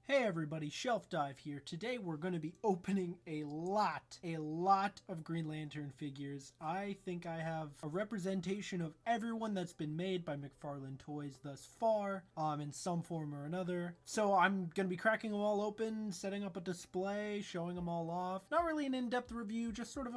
Hey everybody, Shelf Dive here. Today we're going to be opening a lot of Green Lantern figures. I think I have a representation of everyone that's been made by McFarlane Toys thus far, in some form or another. So I'm going to be cracking them all open, setting up a display, showing them all off. Not really an in-depth review, just sort of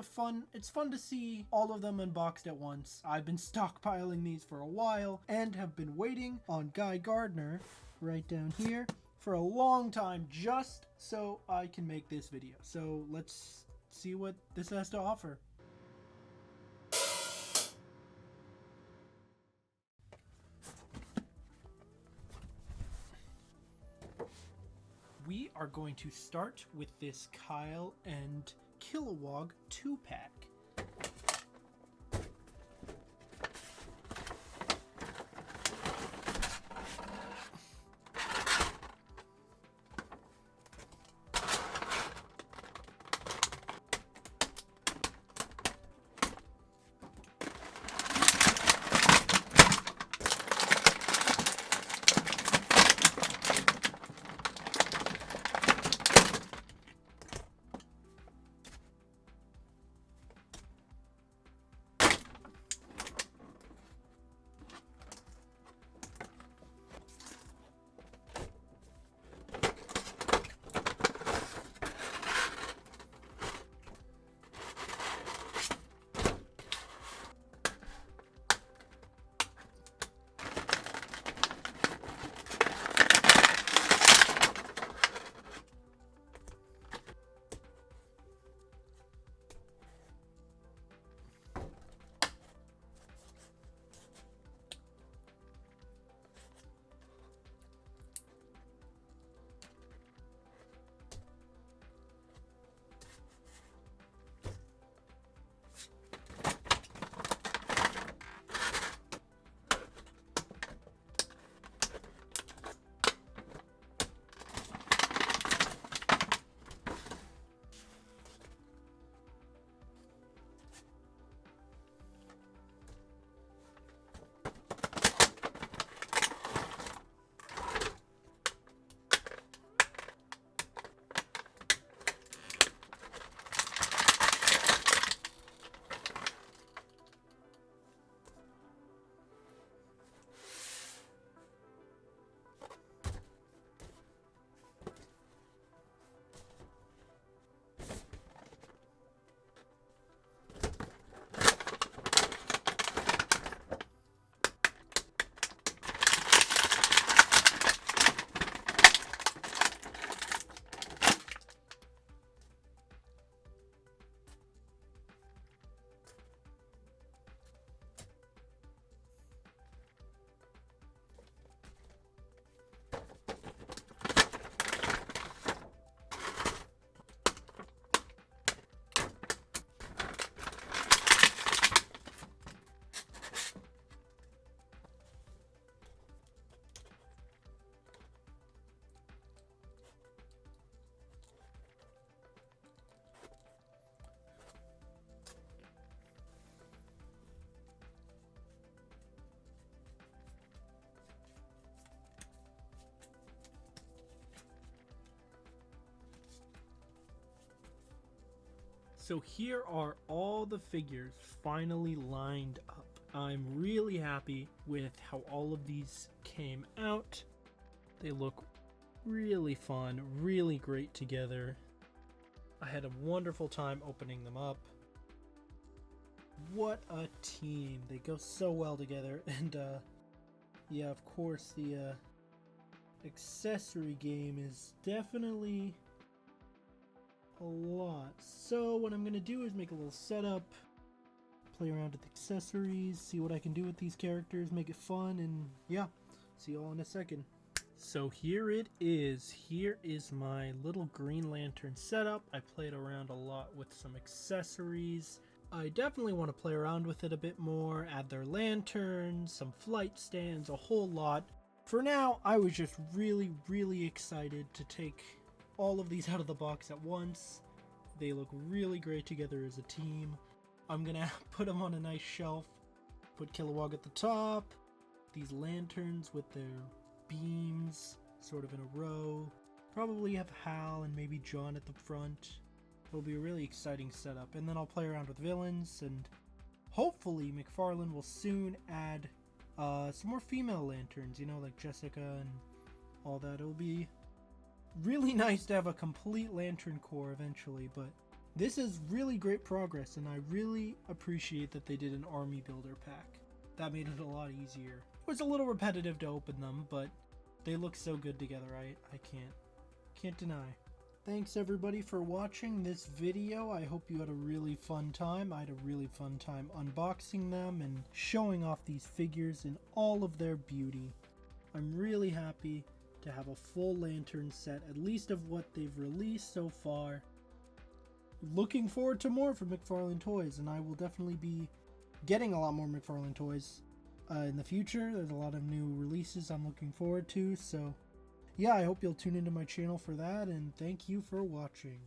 it's fun to see all of them unboxed at once. I've been stockpiling these for a while and have been waiting on Guy Gardner right down here for a long time just so I can make this video. So let's see what this has to offer. We are going to start with this Kyle and Kilowog 2-pack. So here are all the figures finally lined up. I'm really happy with how all of these came out. They look really fun, really great together. I had a wonderful time opening them up. What a team. They go so well together. And yeah, of course the accessory game is definitely a lot. So what I'm gonna do is make a little setup, play around with accessories, see what I can do with these characters, make it fun, and yeah, see you all in a second. So here it is. Here is my little Green Lantern setup. I played around a lot with some accessories. I definitely want to play around with it a bit more, add their lanterns, some flight stands, a whole lot. For now, I was just really excited to take all of these out of the box at once. They look really great together as a team. I'm gonna put them on a nice shelf, put Kilowog at the top, these lanterns with their beams sort of in a row, Probably have Hal and maybe John at the front. It'll be a really exciting setup. And then I'll play around with villains, and hopefully McFarlane will soon add some more female lanterns, you know, like Jessica and all that. It'll be really nice to have a complete lantern corps eventually, but this is really great progress, and I really appreciate that they did an army builder pack. That made it a lot easier. It was a little repetitive to open them, but they look so good together, I can't deny. Thanks everybody for watching this video. I hope you had a really fun time. I had a really fun time unboxing them and showing off these figures in all of their beauty. I'm really happy to have a full lantern set, at least of what they've released so far. Looking forward to more from McFarlane Toys, and I will definitely be getting a lot more McFarlane Toys in the future. There's a lot of new releases I'm looking forward to, so yeah, I hope you'll tune into my channel for that, and thank you for watching.